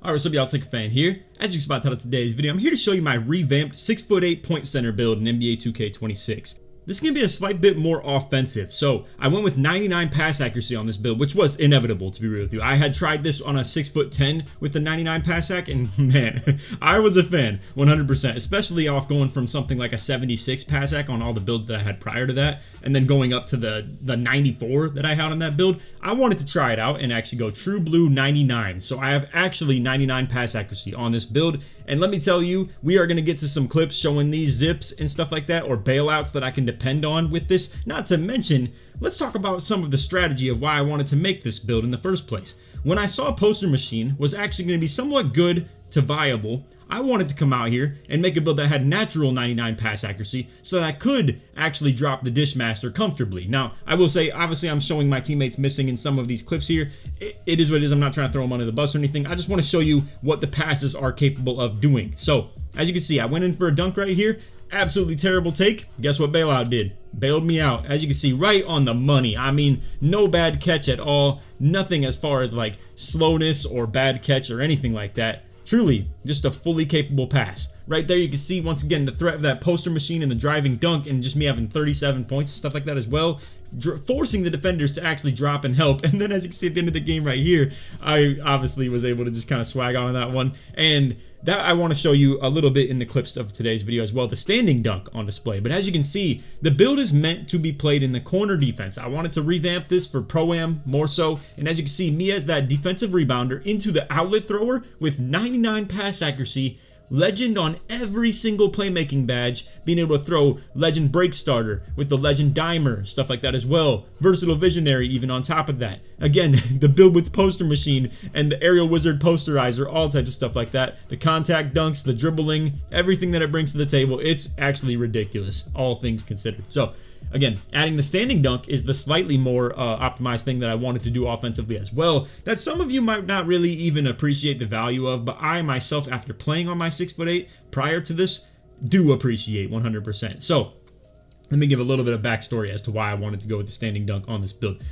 Alright, what's up y'all, it's LakerFan here. As you can spot out of today's video, I'm here to show you my revamped 6'8" point center build in NBA 2K26. This is going to be a slight bit more offensive, so I went with 99 pass accuracy on this build, which was inevitable, to be real with you. I had tried this on a 6'10" with the 99 pass ac, and man, I was a fan, 100%, especially off going from something like a 76 pass ac on all the builds that I had prior to that, and then going up to the 94 that I had on that build. I wanted to try it out and actually go true blue 99, so I have actually 99 pass accuracy on this build, and let me tell you, we are going to get to some clips showing these zips and stuff like that, or bailouts that I can depend on with this. Not to mention, let's talk about some of the strategy of why I wanted to make this build in the first place. When I saw Poster Machine was actually going to be somewhat good to viable, I wanted to come out here and make a build that had natural 99 pass accuracy so that I could actually drop the Dishmaster comfortably. Now, I will say, obviously I'm showing my teammates missing in some of these clips here. It is what it is. I'm not trying to throw them under the bus or anything. I just want to show you what the passes are capable of doing. So, as you can see, I went in for a dunk right here. Absolutely terrible take. Guess what bailout did? Bailed me out. As you can see, right on the money. I mean, no bad catch at all. Nothing as far as like slowness or bad catch or anything like that. Truly, just a fully capable pass. Right there you can see, once again, the threat of that Poster Machine and the driving dunk, and just me having 37 points and stuff like that as well, forcing the defenders to actually drop and help. And then as you can see at the end of the game right here, I obviously was able to just kind of swag on that one. And that I want to show you a little bit in the clips of today's video as well, the standing dunk on display. But as you can see, the build is meant to be played in the corner defense. I wanted to revamp this for ProAm more so. And as you can see, me as that defensive rebounder into the outlet thrower with 99 pass accuracy, legend on every single playmaking badge, being able to throw legend break starter with the legend dimer, stuff like that as well. Versatile visionary even on top of that. Again, the build with Poster Machine and the aerial wizard posterizer, all types of stuff like that. The contact dunks, the dribbling, everything that it brings to the table. It's actually ridiculous, all things considered. So again, adding the standing dunk is the slightly more optimized thing that I wanted to do offensively as well, that some of you might not really even appreciate the value of, but I myself, after playing on my 6'8" prior to this, do appreciate 100%. So let me give a little bit of backstory as to why I wanted to go with the standing dunk on this build.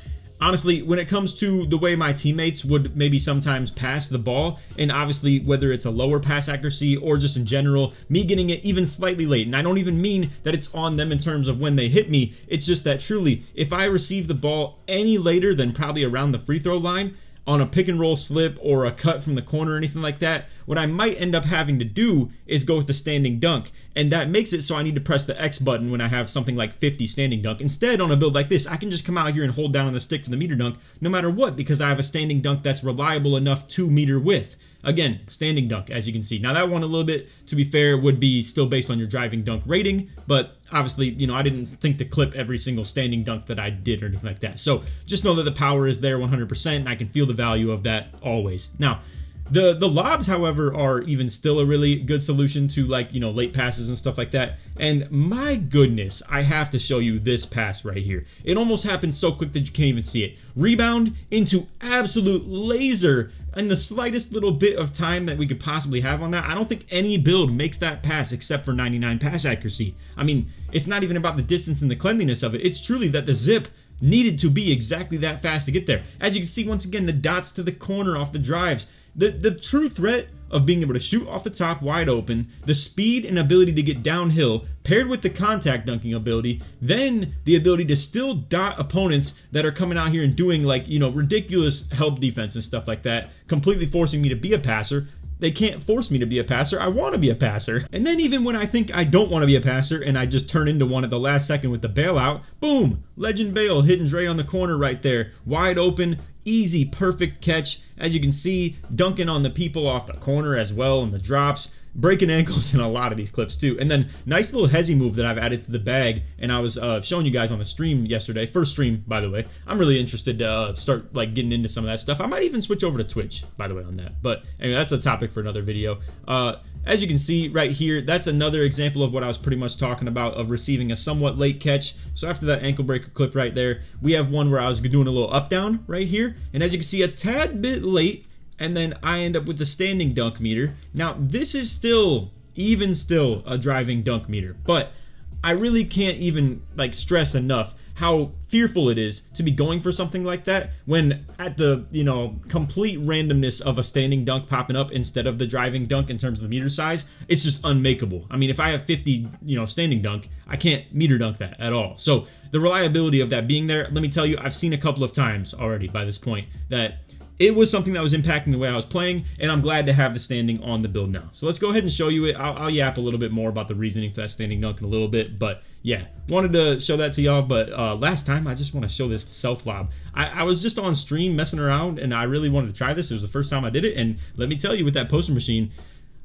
Honestly, when it comes to the way my teammates would maybe sometimes pass the ball, and obviously whether it's a lower pass accuracy or just in general, me getting it even slightly late, and I don't even mean that it's on them in terms of when they hit me, it's just that truly, if I receive the ball any later than probably around the free throw line, on a pick and roll slip or a cut from the corner or anything like that, what I might end up having to do is go with the standing dunk, and that makes it so I need to press the X button when I have something like 50 standing dunk. Instead, on a build like this, I can just come out here and hold down on the stick for the meter dunk no matter what, because I have a standing dunk that's reliable enough to meter with. Again, standing dunk, as you can see. Now that one, a little bit, to be fair, would be still based on your driving dunk rating, but obviously, you know, I didn't think to clip every single standing dunk that I did or anything like that. So just know that the power is there 100%, and I can feel the value of that always. Now, the lobs, however, are even still a really good solution to, like, you know, late passes and stuff like that. And my goodness, I have to show you this pass right here. It almost happened so quick that you can't even see it. Rebound into absolute laser in the slightest little bit of time that we could possibly have on that. I don't think any build makes that pass except for 99 pass accuracy. I mean, it's not even about the distance and the cleanliness of it. It's truly that the zip needed to be exactly that fast to get there. As you can see, once again, the dots to the corner off the drives. The true threat of being able to shoot off the top wide open, the speed and ability to get downhill, paired with the contact dunking ability, then the ability to still dot opponents that are coming out here and doing, like, you know, ridiculous help defense and stuff like that, completely forcing me to be a passer. They can't force me to be a passer. I want to be a passer. And then even when I think I don't want to be a passer and I just turn into one at the last second with the bailout, boom, legend bail, hitting Dre on the corner right there, wide open, easy, perfect catch. As you can see, dunking on the people off the corner as well, and the drops, breaking ankles in a lot of these clips too. And then nice little hezzy move that I've added to the bag, and I was showing you guys on the stream yesterday, first stream by the way. I'm really interested to start like getting into some of that stuff. I might even switch over to Twitch by the way on that, but anyway, that's a topic for another video. As you can see right here, that's another example of what I was pretty much talking about, of receiving a somewhat late catch. So after that ankle breaker clip right there, we have one where I was doing a little up down right here, and as you can see, a tad bit late, and then I end up with the standing dunk meter. Now this is still a driving dunk meter, but I really can't even like stress enough how fearful it is to be going for something like that when at the, complete randomness of a standing dunk popping up instead of the driving dunk in terms of the meter size, it's just unmakeable. I mean, if I have 50, standing dunk, I can't meter dunk that at all. So the reliability of that being there, let me tell you, I've seen a couple of times already by this point that it was something that was impacting the way I was playing, and I'm glad to have the standing on the build now. So let's go ahead and show you it. I'll yap a little bit more about the reasoning for that standing dunk in a little bit, but yeah, wanted to show that to y'all. But last time, I just want to show this self lob. I was just on stream messing around, and I really wanted to try this. It was the first time I did it, and let me tell you, with that poster machine,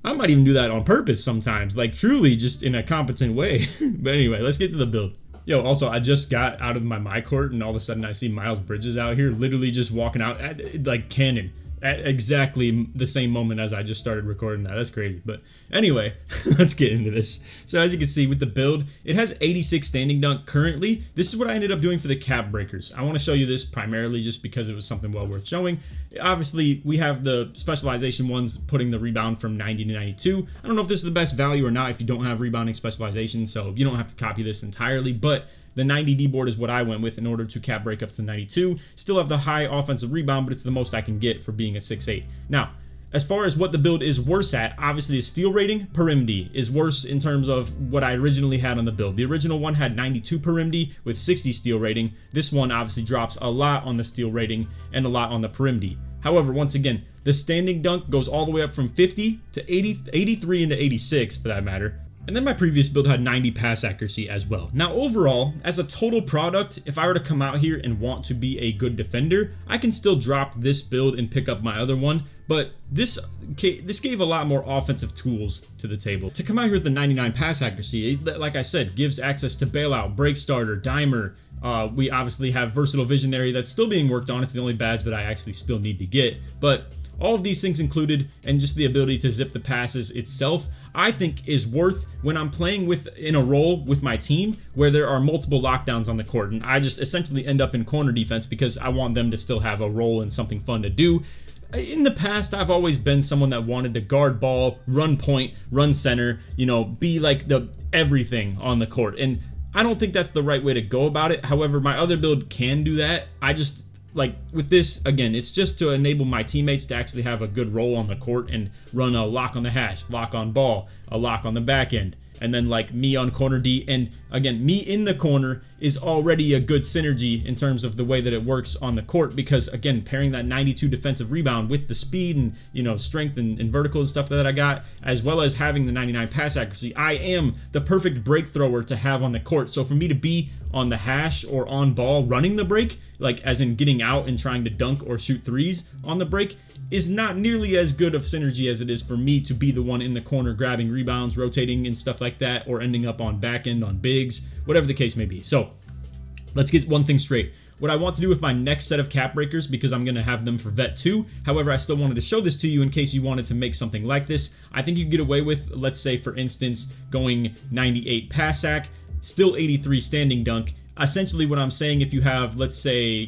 I might even do that on purpose sometimes, like truly just in a competent way. But anyway, let's get to the build. Yo, also, I just got out of my court, and all of a sudden I see Miles Bridges out here literally just walking out at, like, cannon at exactly the same moment as I just started recording that. That's crazy. But anyway, let's get into this. So as you can see with the build, it has 86 standing dunk currently. This is what I ended up doing for the cap breakers. I want to show you this primarily just because it was something well worth showing. Obviously, we have the specialization ones putting the rebound from 90 to 92. I don't know if this is the best value or not if you don't have rebounding specialization, so you don't have to copy this entirely, but the 90D board is what I went with in order to cap break up to 92. Still have the high offensive rebound, but it's the most I can get for being a 6'8". Now, as far as what the build is worse at, obviously the steal rating per MD is worse in terms of what I originally had on the build. The original one had 92 per MD with 60 steal rating. This one obviously drops a lot on the steal rating and a lot on the per MD. However, once again, the standing dunk goes all the way up from 50 to 80, 83 into 86 for that matter. And then my previous build had 90 pass accuracy as well. Now overall, as a total product, if I were to come out here and want to be a good defender, I can still drop this build and pick up my other one, but this gave a lot more offensive tools to the table. To come out here with the 99 pass accuracy, like I said, gives access to bailout, break starter, dimer. We obviously have versatile visionary that's still being worked on. It's the only badge that I actually still need to get, but all of these things included, and just the ability to zip the passes itself, I think is worth when I'm playing in a role with my team where there are multiple lockdowns on the court, and I just essentially end up in corner defense because I want them to still have a role and something fun to do. In the past, I've always been someone that wanted to guard ball, run point, run center, be like the everything on the court, and I don't think that's the right way to go about it. However, my other build can do that. I just, like with this, again, it's just to enable my teammates to actually have a good role on the court and run a lock on the hash, lock on ball, a lock on the back end, and then like me on corner D. And again, me in the corner is already a good synergy in terms of the way that it works on the court, because again, pairing that 92 defensive rebound with the speed and strength and vertical and stuff that I got, as well as having the 99 pass accuracy, I am the perfect break thrower to have on the court. So for me to be on the hash or on ball running the break, like as in getting out and trying to dunk or shoot threes on the break, is not nearly as good of synergy as it is for me to be the one in the corner grabbing rebounds, rotating and stuff like that, or ending up on back end on bigs, whatever the case may be. So let's get one thing straight. What I want to do with my next set of cap breakers, because I'm going to have them for Vet 2, however, I still wanted to show this to you in case you wanted to make something like this. I think you can get away with, let's say for instance, going 98 pass sack, still 83 standing dunk. Essentially what I'm saying, if you have, let's say,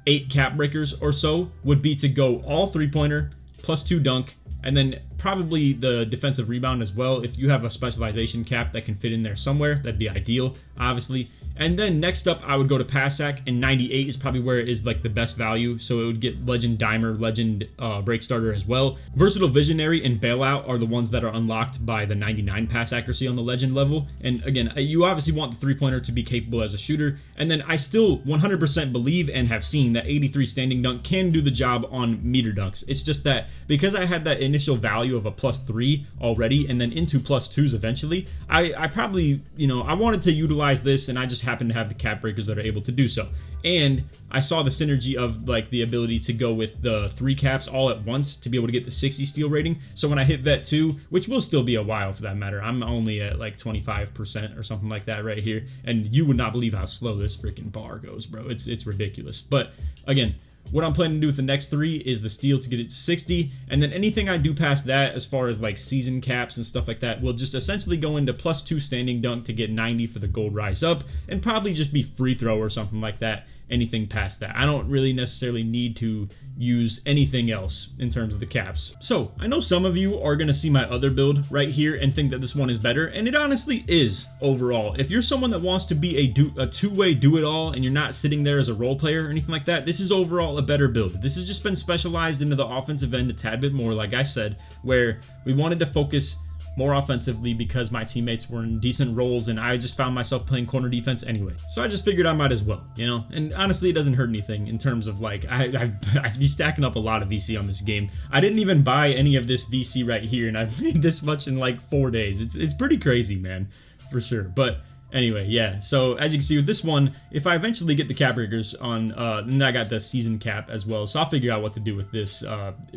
8 cap breakers or so, would be to go all 3-pointer plus 2 dunk, and then probably the defensive rebound as well. If you have a specialization cap that can fit in there somewhere, that'd be ideal, obviously. And then next up, I would go to pass sack, and 98 is probably where it is like the best value. So it would get legend dimer, legend break starter as well. Versatile visionary and bailout are the ones that are unlocked by the 99 pass accuracy on the legend level. And again, you obviously want the 3-pointer to be capable as a shooter. And then I still 100% believe and have seen that 83 standing dunk can do the job on meter dunks. It's just that because I had that initial value of a +3 already and then into +2s eventually, I probably, I wanted to utilize this, and I just happen to have the cap breakers that are able to do so. And I saw the synergy of like the ability to go with the 3 caps all at once to be able to get the 60 steal rating. So when I hit Vet 2, which will still be a while for that matter, I'm only at like 25% or something like that right here, and you would not believe how slow this freaking bar goes, bro. It's ridiculous. But again, what I'm planning to do with the next 3 is the steal to get it to 60, and then anything I do past that as far as like season caps and stuff like that will just essentially go into +2 standing dunk to get 90 for the gold rise up, and probably just be free throw or something like that. anything past that. I don't really necessarily need to use anything else in terms of the caps. So I know some of you are going to see my other build right here and think that this one is better, and it honestly is overall. If you're someone that wants to be a two-way do-it-all and you're not sitting there as a role player or anything like that, this is overall a better build. This has just been specialized into the offensive end a tad bit more, like I said, where we wanted to focus more offensively because my teammates were in decent roles and I just found myself playing corner defense anyway. So I just figured I might as well, you know? And honestly, it doesn't hurt anything in terms of like, I'd be stacking up a lot of VC on this game. I didn't even buy any of this VC right here and I've made this much in like 4 days. It's pretty crazy, man, for sure. But anyway, yeah, so as you can see with this one, if I eventually get the cap breakers on, and I got the season cap as well, so I'll figure out what to do with this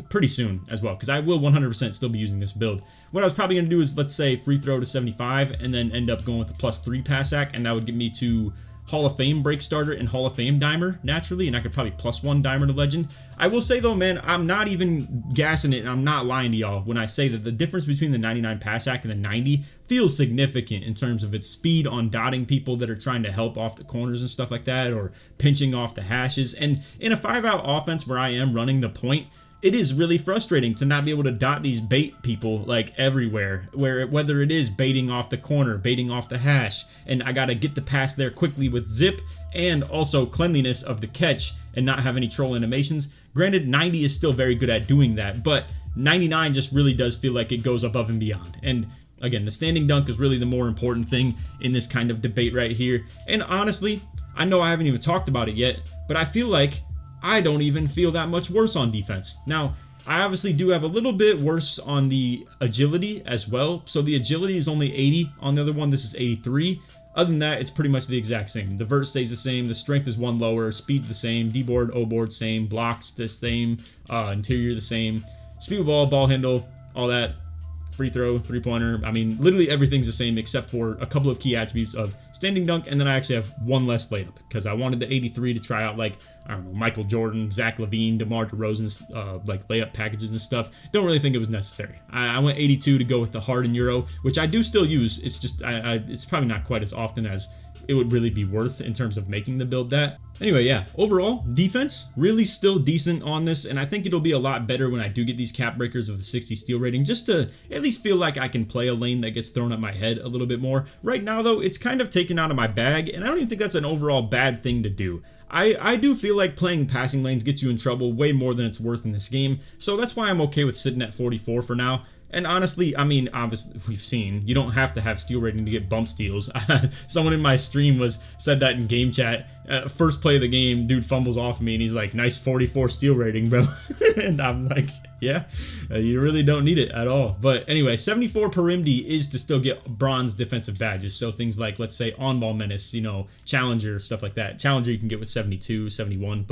pretty soon as well, because I will 100% still be using this build. What I was probably going to do is, let's say, free throw to 75, and then end up going with a +3 pass act, and that would get me to Hall of Fame break starter and Hall of Fame dimer naturally, and I could probably +1 dimer to legend. I will say though, man, I'm not even gassing it and I'm not lying to y'all when I say that the difference between the 99 pass act and the 90 feels significant in terms of its speed on dotting people that are trying to help off the corners and stuff like that, or pinching off the hashes. And in a 5-out offense where I am running the point, it is really frustrating to not be able to dot these bait people like everywhere, whether it is baiting off the corner, baiting off the hash, and I gotta get the pass there quickly with zip and also cleanliness of the catch and not have any troll animations. Granted, 90 is still very good at doing that, but 99 just really does feel like it goes above and beyond. And again, the standing dunk is really the more important thing in this kind of debate right here. And honestly, I know I haven't even talked about it yet, but I feel like I don't even feel that much worse on defense. Now, I obviously do have a little bit worse on the agility as well. So the agility is only 80 on the other one. This is 83. Other than that, it's pretty much the exact same. The vert stays the same. The strength is 1 lower. Speed's the same. D-board, O-board, same. Blocks the same. Interior the same. Speed of ball handle, all that. Free throw, three-pointer. I mean, literally everything's the same except for a couple of key attributes of standing dunk, and then I actually have 1 less layup because I wanted the 83 to try out, like, I don't know, Michael Jordan, Zach LaVine, DeMar DeRozan's like layup packages and stuff. Don't really think it was necessary. I went 82 to go with the Harden Euro, which I do still use. It's just it's probably not quite as often as it would really be worth in terms of making the build that. Anyway, yeah, overall, defense, really still decent on this, and I think it'll be a lot better when I do get these cap breakers of the 60 steal rating, just to at least feel like I can play a lane that gets thrown at my head a little bit more. Right now, though, it's kind of taken out of my bag, and I don't even think that's an overall bad thing to do. I do feel like playing passing lanes gets you in trouble way more than it's worth in this game, so that's why I'm okay with sitting at 44 for now. And honestly, I mean, obviously, we've seen you don't have to have steal rating to get bump steals. Someone in my stream said that in game chat. First play of the game, dude fumbles off me, and he's like, "Nice 44 steal rating, bro." And I'm like, "Yeah, you really don't need it at all." But anyway, 74 per MD is to still get bronze defensive badges. So things like, let's say, on-ball menace, you know, challenger, stuff like that. Challenger you can get with 72, 71,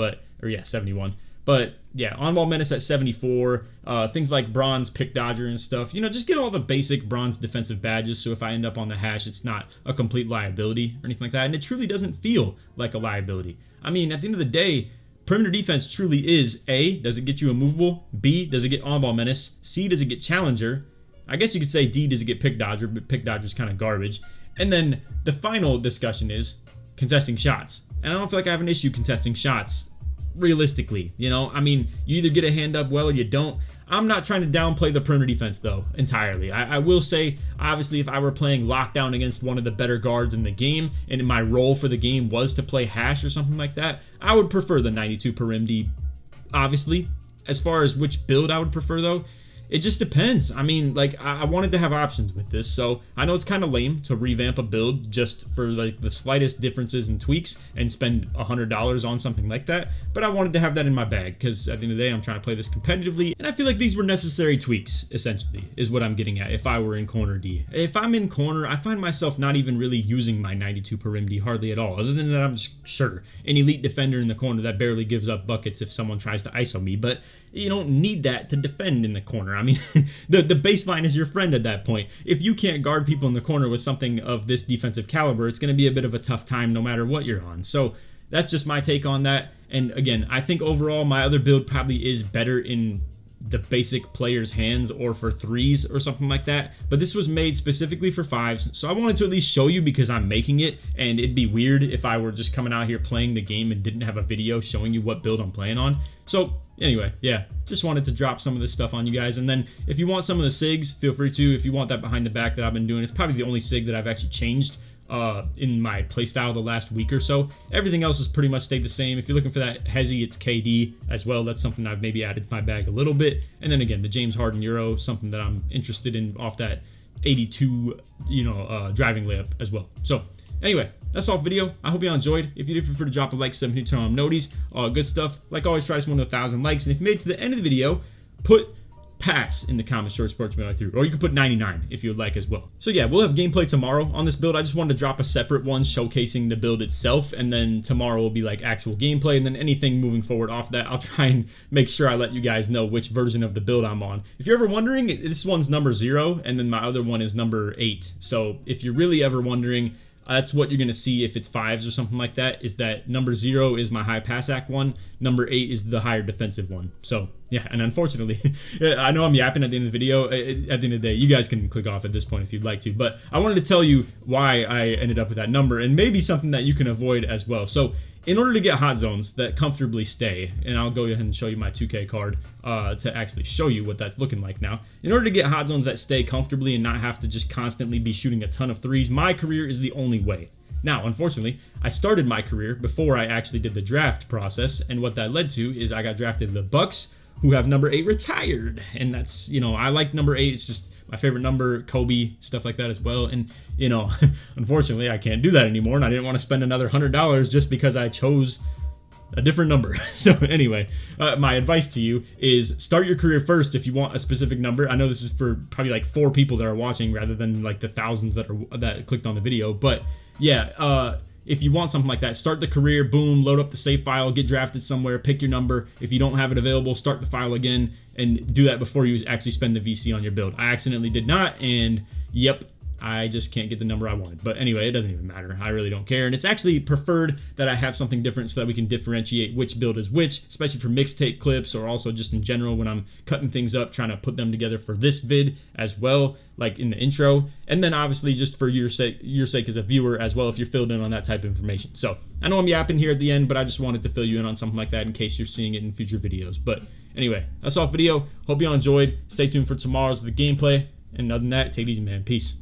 71. But yeah, on-ball menace at 74, things like bronze pick dodger and stuff. You know, just get all the basic bronze defensive badges, so if I end up on the hash, it's not a complete liability or anything like that. And it truly doesn't feel like a liability. I mean, at the end of the day, perimeter defense truly is A, does it get you immovable? B, does it get on-ball menace? C, does it get challenger? I guess you could say D, does it get pick dodger, but pick dodger is kind of garbage. And then the final discussion is contesting shots. And I don't feel like I have an issue contesting shots. Realistically, you know, I mean, you either get a hand up well or you don't. I'm not trying to downplay the perimeter defense though entirely. I will say, obviously, if I were playing lockdown against one of the better guards in the game and my role for the game was to play hash or something like that, I would prefer the 92 per MD. Obviously, as far as which build I would prefer though, it just depends. I mean, like, I wanted to have options with this, so I know it's kind of lame to revamp a build just for like the slightest differences and tweaks and spend $100 on something like that, but I wanted to have that in my bag because at the end of the day, I'm trying to play this competitively, and I feel like these were necessary tweaks, essentially, is what I'm getting at if I were in corner D. If I'm in corner, I find myself not even really using my 92 per MD hardly at all, other than that I'm just, sure, an elite defender in the corner that barely gives up buckets if someone tries to ISO me, but you don't need that to defend in the corner. I mean, the baseline is your friend at that point. If you can't guard people in the corner with something of this defensive caliber, it's going to be a bit of a tough time no matter what you're on. So that's just my take on that. And again, I think overall my other build probably is better in the basic player's hands or for 3s or something like that, but this was made specifically for 5s, so I wanted to at least show you because I'm making it, and it'd be weird if I were just coming out here playing the game and didn't have a video showing you what build I'm playing on. So anyway, yeah, just wanted to drop some of this stuff on you guys, and then if you want some of the SIGs, feel free to. If you want that behind the back that I've been doing, it's probably the only SIG that I've actually changed in my playstyle the last week or so. Everything else has pretty much stayed the same. If you're looking for that Hezi, it's KD as well. That's something I've maybe added to my bag a little bit. And then again, the James Harden Euro, something that I'm interested in off that 82, driving layup as well. So anyway, that's all for video. I hope you all enjoyed. If you did, feel free to drop a like, 7 turn on noties, all good stuff. Like always, try to one to 1,000 likes. And if you made it to the end of the video, put pass in the comments, short sports way through, or you can put 99 if you would like as well. So yeah, we'll have gameplay tomorrow on this build. I just wanted to drop a separate one showcasing the build itself, and then tomorrow will be like actual gameplay, and then anything moving forward off that, I'll try and make sure I let you guys know which version of the build I'm on. If you're ever wondering, this one's number 0, and then my other one is number 8. So if you're really ever wondering, that's what you're going to see if it's 5s or something like that, is that number 0 is my high pass act one, number 8 is the higher defensive one. So yeah, and unfortunately, I know I'm yapping at the end of the video. At the end of the day, you guys can click off at this point if you'd like to, but I wanted to tell you why I ended up with that number, and maybe something that you can avoid as well. So in order to get hot zones that comfortably stay, and I'll go ahead and show you my 2K card to actually show you what that's looking like now. In order to get hot zones that stay comfortably and not have to just constantly be shooting a ton of 3s, MyCareer is the only way. Now, unfortunately, I started MyCareer before I actually did the draft process, and what that led to is I got drafted to the Bucks, who have number 8 retired, and that's, I like number 8. It's just my favorite number, Kobe, stuff like that as well. And unfortunately, I can't do that anymore, and I didn't want to spend another $100 just because I chose a different number. So anyway, my advice to you is start your career first if you want a specific number. I know this is for probably like 4 people that are watching rather than like the thousands that clicked on the video, but yeah, if you want something like that, start the career, boom, load up the save file, get drafted somewhere, pick your number. If you don't have it available, start the file again, and do that before you actually spend the VC on your build. I accidentally did not, and yep, I just can't get the number I wanted. But anyway, it doesn't even matter. I really don't care. And it's actually preferred that I have something different so that we can differentiate which build is which, especially for mixtape clips or also just in general when I'm cutting things up, trying to put them together for this vid as well, like in the intro. And then obviously just for your sake as a viewer as well, if you're filled in on that type of information. So I know I'm yapping here at the end, but I just wanted to fill you in on something like that in case you're seeing it in future videos. But anyway, that's all for video. Hope you all enjoyed. Stay tuned for tomorrow's the gameplay. And other than that, take it easy, man. Peace.